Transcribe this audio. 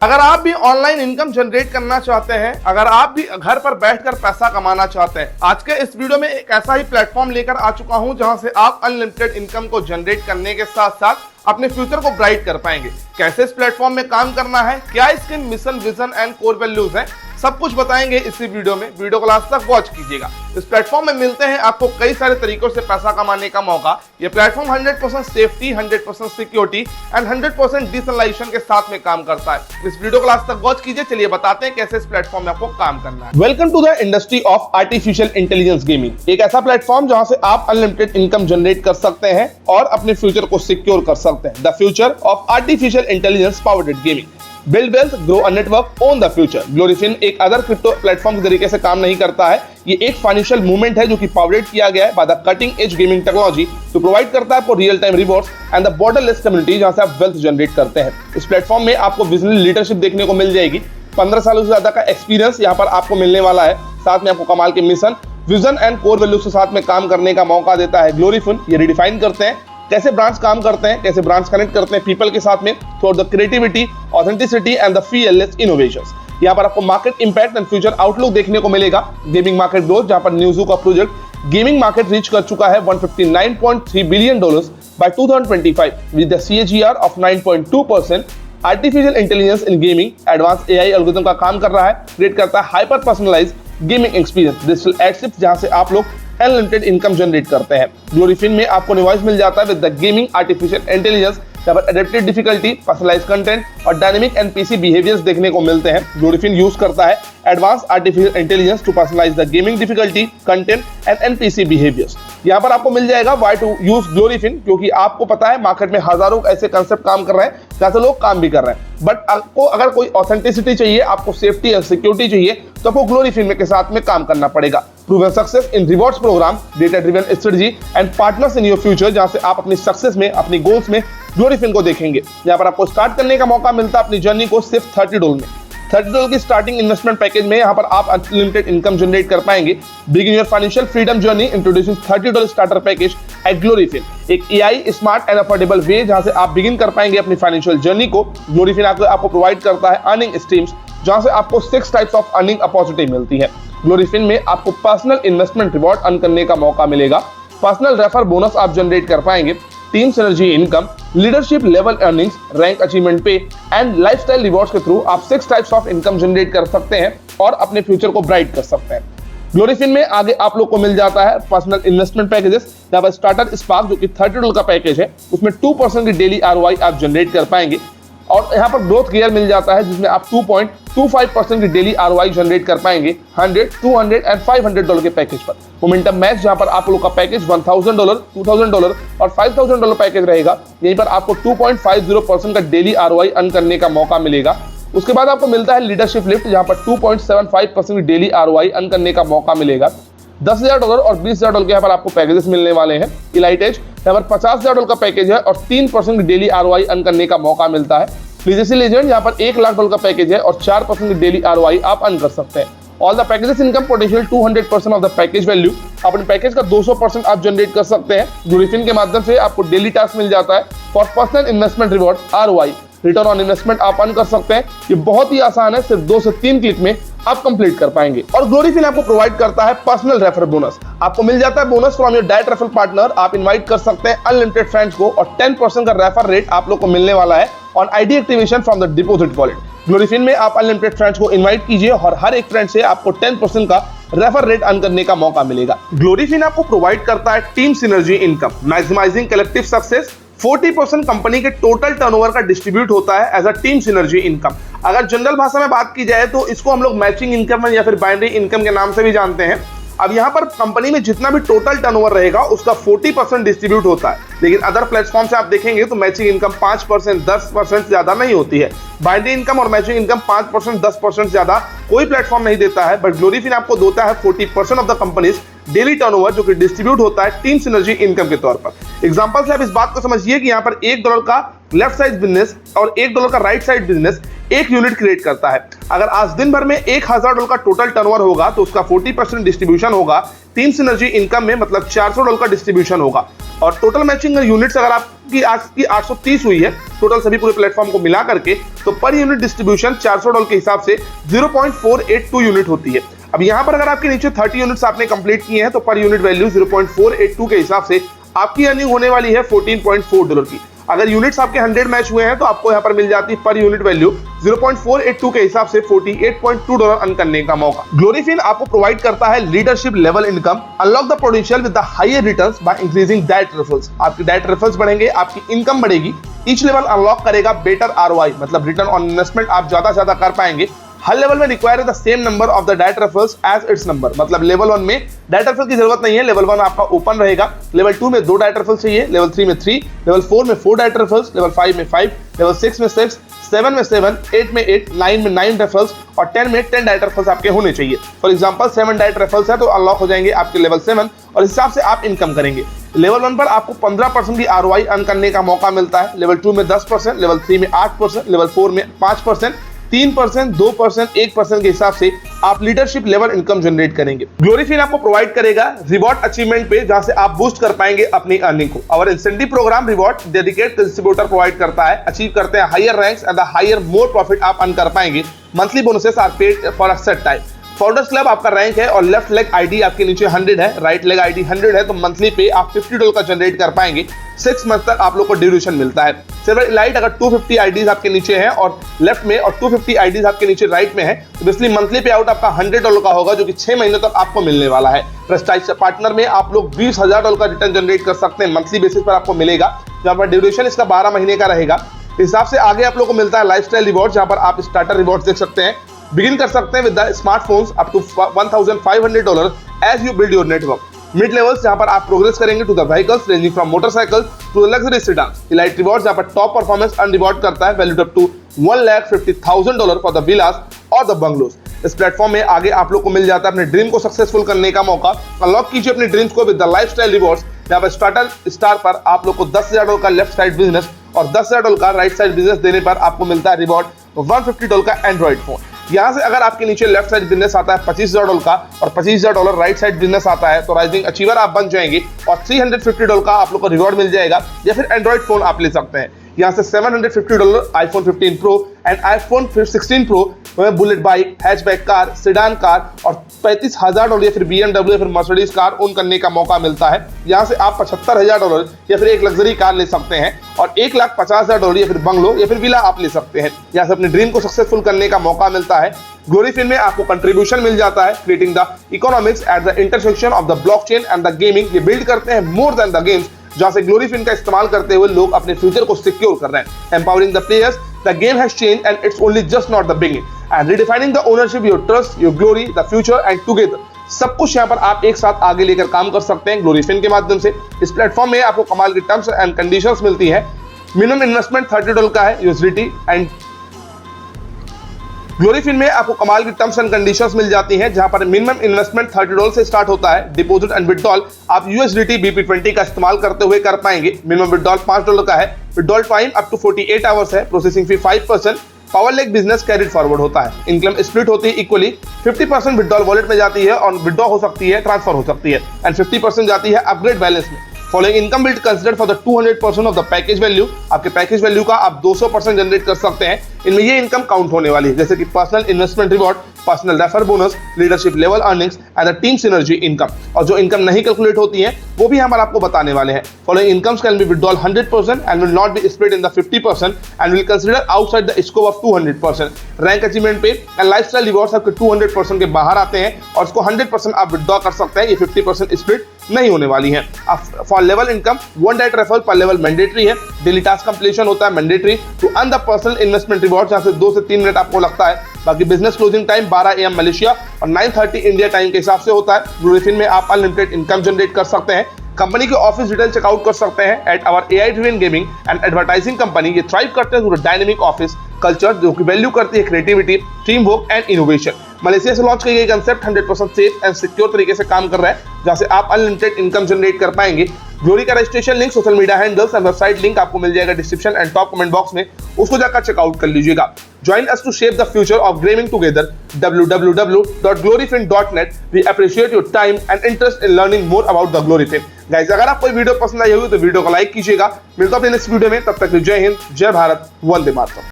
अगर आप भी ऑनलाइन इनकम जनरेट करना चाहते हैं, अगर आप भी घर पर बैठकर पैसा कमाना चाहते हैं, आज के इस वीडियो में एक ऐसा ही प्लेटफॉर्म लेकर आ चुका हूं जहां से आप अनलिमिटेड इनकम को जनरेट करने के साथ साथ अपने फ्यूचर को ब्राइट कर पाएंगे। कैसे इस प्लेटफॉर्म में काम करना है, क्या इसके mission, vision and core values हैं, सब कुछ बताएंगे इसी वीडियो में। वीडियो को लास्ट तक वॉच कीजिएगा। इस प्लेटफॉर्म में मिलते हैं आपको कई सारे तरीकों से पैसा कमाने का मौका। ये platform 100% safety, 100% security and 100% decentralisation के साथ में काम करता है। इस वीडियो को लास्ट तक वॉच कीजिए। चलिए बताते हैं कैसे इस प्लेटफॉर्म में आपको काम करना है। Welcome to the industry of artificial intelligence gaming, एक ऐसा प्लेटफॉर्म जहां से आप अनलिमिटेड इनकम जनरेट कर सकते हैं और अपने फ्यूचर को सिक्योर कर सकते हैं। The future of artificial intelligence powered gaming, build wealth, grow a network, own the future. Glorifin एक अदर क्रिप्टो प्लेटफॉर्म के तरीके से काम नहीं करता है। ये एक फाइनेंशियल मूवमेंट है जो कि पावरेट किया गया है by the cutting edge gaming technology to provide करता है आपको real time rewards and the borderless community जहां से आप वेल्थ जनरेट करते हैं। इस प्लेटफॉर्म में आपको विजनरी लीडरशिप देखने को मिल जाएगी। 15 सालों से ज्यादा का एक्सपीरियंस यहाँ पर आपको मिलने वाला है। साथ में आपको कमाल के mission, vision and core values के साथ में काम करने का मौका देता है ग्लोरीफिन। ये रिडिफाइन करते हैं कैसे ब्रांड्स काम करते हैं, कैसे ब्रांड्स कनेक्ट करते हैं पीपल के साथ में through the creativity, authenticity and the fearless innovations. यहाँ पर आपको market impact and future outlook देखने को मिलेगा। गेमिंग मार्केट ग्रोथ, जहां पर न्यूज़ू का प्रोजेक्ट गेमिंग मार्केट रीच कर चुका है $159.3 billion by 2025 with the CAGR of 9.2%। Artificial intelligence in gaming advance AI algorithm का काम कर रहा है, क्रिएट करता है hyper personalized gaming experience, digital एडशिप्स जहां से आप लोग अनलिमिटेड इनकम जनरेट करते हैं। ग्लोरीफिन में आपको डिवाइस मिल जाता है with the gaming artificial intelligence, जहां पर एडेप्टेड डिफिकल्टी, पर्सनलाइज्ड कंटेंट और डायनेमिक NPC बिहेवियर्स देखने को मिलते हैं। ग्लोरीफिन यूज करता है advance artificial intelligence to personalise the gaming difficulty, content and NPC behaviours. यहाँ पर आपको मिल जाएगा व्हाई टू यूज ग्लोरीफिन, क्योंकि आपको पता है मार्केट में हजारों ऐसे कंसेप्ट काम कर रहे हैं जहां से लोग काम भी कर रहे हैं, बट आपको अगर कोई ऑथेंटिसिटी चाहिए, आपको सेफ्टी एंड सिक्योरिटी चाहिए, तो आपको ग्लोरीफिन के साथ में काम करना पड़ेगा। Proven success in rewards programme, data driven strategy and partners in your future, जहां से आप अपनी सक्सेस में, अपनी गोल्स में ग्लोरीफिन को देखेंगे। यहाँ पर आपको स्टार्ट करने का मौका मिलता है अपनी जर्नी को सिर्फ $30 में। $30 की स्टार्टिंग इन्वेस्टमेंट पैकेज में यहाँ पर आप अनलिमिटेड इनकम जनरेट कर पाएंगे। Begin your financial freedom journey introducing $30 starter package at Glorifin, एक AI smart and affordable way जहां से आप बिगिन कर पाएंगे अपनी फाइनेंशियल जर्नी को। ग्लोरीफिन आपको प्रोवाइड करता है अर्निंग स्ट्रीम्स, जहां से आपको 6 टाइप्स ऑफ अर्निंग अपॉर्चुनिटी मिलती है। ग्लोरीफिन में आपको पर्सनल इन्वेस्टमेंट रिवॉर्ड अर्न करने का मौका मिलेगा, पर्सनल रेफर बोनस आप जनरेट कर पाएंगे, team synergy income, leadership level earnings, rank achievement पे एंड लाइफस्टाइल रिवॉर्ड्स के थ्रू आप 6 टाइप्स ऑफ इनकम जनरेट कर सकते हैं और अपने फ्यूचर को ब्राइट कर सकते हैं। ग्लोरीफिन में आगे आप लोग को मिल जाता है पर्सनल इन्वेस्टमेंट पैकेजेस, जहां पर स्टार्टर स्पार्क जो कि $30 का पैकेज है, उसमें 2% की डेली ROI आप जनरेट कर पाएंगे। और यहाँ पर ग्रोथ गियर मिल जाता है जिसमें आप 2.25% की डेली ROI जनरेट कर पाएंगे $100, $200 एंड $500 के पैकेज पर। मोमेंटम मैच, जहां पर आप लोग का पैकेज $1000, $2000 और $5000 पैकेज रहेगा, यहीं पर आपको 2.50% का डेली ROI अर्न करने का मौका मिलेगा। उसके बाद आपको मिलता है लीडरशिप लिफ्ट, जहां पर 2.75% की डेली ROI अर्न करने का मौका मिलेगा। $10,000 और $20,000 के यहाँ पर आपको पैकेजेस मिलने वाले हैं। इलाइट एज, यहाँ पर $50,000 का पैकेज है और 3% की डेली ROI अर्न करने का मौका मिलता है। लीजेसी लेजेंड, यहाँ पर $1,00,000 का पैकेज है और 4% की डेली ROI आप अर्न कर सकते हैं। All the packages income potential 200% of the package value, अपने पैकेज का 200% आप जनरेट कर सकते हैं। ग्लोरीफिन के माध्यम से आपको डेली टास्क मिल जाता है for personal investment reward ROI, return on investment आप अर्न कर सकते हैं। ये बहुत ही आसान है, सिर्फ 2 से 3 क्लिक में आप कंप्लीट कर पाएंगे। और ग्लोरीफिन आपको प्रोवाइड करता है पर्सनल रेफर बोनस, आपको मिल जाता है bonus from your direct referral partner. आप इनवाइट कर सकते हैं अनलिमिटेड फ्रेंड्स को और 10% का रेफर रेट आप लोग को मिलने वाला है on ID activation from the deposit wallet. Glorifin में आप अनलिमिटेड फ्रेंड्स को इनवाइट कीजिए और हर एक फ्रेंड से आपको 10% का रेफर रेट अर्न करने का मौका मिलेगा। ग्लोरीफिन आपको प्रोवाइड करता है team synergy income, maximising collective success. 40% company के टोटल टर्नओवर का डिस्ट्रीब्यूट होता है as a team synergy income. अगर जनरल भाषा में बात की जाए तो इसको हम लोग मैचिंग इनकम या फिर बाइनरी इनकम के नाम से भी जानते हैं। अब यहाँ पर कंपनी में जितना भी टोटल टर्नओवर रहेगा उसका 40% डिस्ट्रीब्यूट होता है, लेकिन अदर प्लेटफॉर्म से आप देखेंगे तो मैचिंग इनकम 5%, 10% ज्यादा नहीं होती है। बाइनरी इनकम और मैचिंग इनकम 5%, 10% ज्यादा कोई प्लेटफॉर्म नहीं देता है, बट ग्लोरीफिन आपको देता है 40% of the companies daily turnover, जो कि डिस्ट्रीब्यूट होता है टीम सिनर्जी इनकम के तौर पर। एग्जांपल से आप इस बात को समझिए कि यहाँ पर $1 का लेफ्ट साइड बिजनेस और $1 का राइट साइड बिजनेस एक यूनिट क्रिएट करता है। अगर आज दिन भर में $1000 का टोटल टर्नओवर होगा तो उसका 40% डिस्ट्रीब्यूशन होगा टीम सिनर्जी इनकम में, मतलब $400 का डिस्ट्रीब्यूशन होगा। और टोटल मैचिंग यूनिट्स अगर आपकी आज की 830 हुई है टोटल सभी पूरे प्लेटफॉर्म को मिला करके, तो पर यूनिट डिस्ट्रीब्यूशन $400 के हिसाब से 0.482 यूनिट होती है। अब यहाँ पर अगर आपके नीचे 30 यूनिट्स आपने कंप्लीट किए हैं तो पर यूनिट वैल्यू 0.482 के हिसाब से आपकी अर्निंग होने वाली है $14.4 की। अगर यूनिट्स आपके 100 मैच हुए हैं तो आपको यहाँ पर मिल जाती है पर यूनिट वैल्यू 0.482 के हिसाब से $48.2 अर्न करने का मौका। ग्लोरीफिन आपको प्रोवाइड करता है leadership level income. Unlock the potential with the higher returns by increasing direct referrals. आपकी डायरेक्ट रेफरल्स बढ़ेंगे, आपकी इनकम बढ़ेगी। ईच लेवल अनलॉक करेगा बेटर ROI, मतलब रिटर्न ऑन इन्वेस्टमेंट आप ज्यादा से ज्यादा कर पाएंगे। हर लेवल में require the same number of the direct referrals as its number, मतलब लेवल 1 में डायरेक्ट रेफरल की जरूरत नहीं है, लेवल 1 आपका ओपन रहेगा। लेवल 2 में 2 डायरेक्ट रेफरल्स चाहिए, लेवल 3 में 3, लेवल 4 में 4 डायरेक्ट रेफरल्स, लेवल 5 में 5, लेवल 6 में 6, 7 में 7, 8 में 8, 9 में 9 रेफरल्स और 10 में 10 डायरेक्ट रेफरल्स आपके होने चाहिए। फॉर एग्जांपल 7 डायरेक्ट रेफरल्स है तो अनलॉक हो जाएंगे आपके लेवल 7 और इस हिसाब से आप इनकम करेंगे। लेवल 1 पर आपको 15% की ROI अर्न करने का मौका मिलता है, लेवल 2 में 10%, लेवल 3 में 8%, लेवल 4 में 5%, 3%, 2%, 1% के हिसाब से आप लीडरशिप लेवल इनकम जनरेट करेंगे। ग्लोरीफिन आपको प्रोवाइड करेगा रिवॉर्ड अचीवमेंट पे, जहां से आप बूस्ट कर पाएंगे अपनी अर्निंग को। और incentive program reward dedicate distributor provide करता है। अचीव करते हैं higher ranks and the higher more profit आप अर्न कर पाएंगे। Monthly bonuses are paid for a set time. Founders club आपका रैंक है और लेफ्ट लेग आईडी आपके नीचे 100 है, राइट लेग आईडी 100 है, तो मंथली पे आप $50 का जनरेट कर पाएंगे। 6 मंथ तक आप लोग को ड्यूरेशन मिलता है। सिल्वर इलाइट अगर 250 आईडीज आपके नीचे है और लेफ्ट में और 250 आईडीज आपके नीचे राइट में है, तो बेसिकली मंथली पे आउट आपका $100 का होगा, जो कि 6 महीने तक आपको मिलने वाला है। प्रेस्टाइज पार्टनर में आप लोग $20,000 का रिटर्न जनरेट कर सकते हैं, मंथली बेसिस पर आपको मिलेगा, जहां पर ड्यूरेशन इसका 12 महीने का रहेगा। इस हिसाब से आगे आप लोग को मिलता है लाइफस्टाइल रिवॉर्ड, जहां पर आप स्टार्टर रिवॉर्ड देख सकते हैं। बिगिन कर सकते हैं with the smartphones up to $1,500 as you build your network. Mid levels जहां पर आप प्रोग्रेस करेंगे to the vehicles ranging from motorcycle to the luxury sedans. Elite reward जहां पर टॉप परफॉर्मेंस अर्न रिवॉर्ड करता है, valued up to $1,50,000 for the villas और the bungalows. इस प्लेटफॉर्म में आगे आप लोग को मिल जाता है अपने ड्रीम को सक्सेसफुल करने का मौका। अनलॉक कीजिए अपने ड्रीम्स को विद द लाइफस्टाइल रिवॉर्ड्स, जहां पर स्टार पर आप लोग को $10,000 का लेफ्ट साइड बिजनेस और $10,000 का राइट साइड बिजनेस देने पर आपको मिलता है रिवॉर्ड $150 का एंड्रॉइड फोन। यहाँ से अगर आपके नीचे लेफ्ट साइड बिजनेस आता है $25,000 का और $25,000 राइट साइड बिजनेस आता है, तो राइजिंग अचीवर आप बन जाएंगे और $350 का आप लोग को रिवॉर्ड मिल जाएगा, या फिर एंड्रॉइड फोन आप ले सकते हैं। यहाँ से $750 iPhone 15 Pro and iPhone 16 Pro, bullet bike, hatchback car, sedan car और $35,000 या फिर BMW या फिर मर्सिडीज कार ओन करने का मौका मिलता है। यहाँ से आप $75,000 या फिर एक लग्जरी कार ले सकते हैं और $1,50,000 या फिर बंगलो या फिर विला आप ले सकते हैं। यहाँ से अपने ड्रीम को सक्सेसफुल करने का मौका मिलता है। ग्लोरीफिन में आपको कंट्रीब्यूशन मिल जाता है, creating the economics at the intersection of the blockchain and the gaming. ये बिल्ड करते हैं मोर देन द गेम्स, जहां से ग्लोरीफिन का इस्तेमाल करते हुए लोग अपने फ्यूचर को सिक्योर कर रहे हैं। Empowering the players, the game has changed and it's only just not the beginning and redefining the ownership, your trust, your glory, the future and together. सब कुछ यहाँ पर आप एक साथ आगे लेकर काम कर सकते हैं ग्लोरीफिन के माध्यम से। इस प्लेटफॉर्म में आपको कमाल की टर्म्स एंड कंडीशंस मिलती है। मिनिमम इन्वेस्टमेंट $30 का है यूएसडीटी एंड ग्लोरीफिन में आपको कमाल की टर्म्स एंड कंडीशंस मिल जाती हैं, जहां पर मिनिमम इन्वेस्टमेंट $30 से स्टार्ट होता है। डिपॉजिट एंड विड्रॉल आप यूएसडीटी BP20 का इस्तेमाल करते हुए कर पाएंगे। मिनिमम विड्रॉल $5 का है। Withdrawal time up to 48 hours है। Processing fee 5%। Power leg business carried forward होता है। इनकम स्प्लिट होती है इक्वली। 50% विड्रॉल वॉलेट में जाती है और विड्रॉ हो सकती है, ट्रांसफर हो सकती है, एंड 50% जाती है अपग्रेड बैलेंस में। Following income build consider for the 200% of the package value. आपके पैकेज वैल्यू का आप 200% जनरेट कर सकते हैं। इनमें ये इनकम काउंट होने वाली है, जैसे कि personal investment reward, personal refer bonus, leadership level earnings and the team synergy income. और जो इनकम नहीं कैलकुलेट होती है वो भी हम आपको बताने वाले हैं। Following incomes can be withdrawal 100% and will not be split in the 50% and will consider outside the scope of 200%। Rank achievement पे एंड लाइफस्टाइल रिवॉर्ड्स आपके 200% के बाहर आते हैं और इसको 100% आप विड्रॉ कर सकते हैं। ये 50% स्प्लिट नहीं होने वाली है। For level income 1 direct referral पर लेवल मैंडेटरी है। डेली टास्क कंप्लीशन होता है mandatory to earn the personal investment reward, जहां से 2 से 3 मिनट आपको लगता है। बाकी business closing time 12 AM Malaysia और 9:30 इंडिया टाइम के हिसाब से होता है। ग्लोरीफिन में आप अनलिमिटेड इनकम जनरेट कर सकते हैं। कंपनी के ऑफिस डिटेल चेकआउट कर सकते हैं at our AI driven gaming and advertising company. ये थ्राइव करते हैं डायनेमिक ऑफिस कल्चर, जो कि वैल्यू करती है creativity, team work and innovation. Malaysia से लॉन्च की गई कंसेप्ट 100% सेफ एंड सिक्योर तरीके से काम कर रहा है, जहां से आप अनलिमिटेड इनकम जनरेट कर पाएंगे। ग्लोरी का registration link, social media handles and website link आपको मिल जाएगा description and top comment box में, उसको जाकर चेकआउट कर लीजिएगा। Join us to shape the future of gaming together. www.gloryfin.net. We appreciate your time and interest in learning more about the Gloryfin. Guys अगर आपको video पसंद आई होगी तो वीडियो को लाइक कीजिएगा। मिलता हूं अपने नेक्स्ट वीडियो में, तब तक जय हिंद, जय भारत, वंदे मातरम।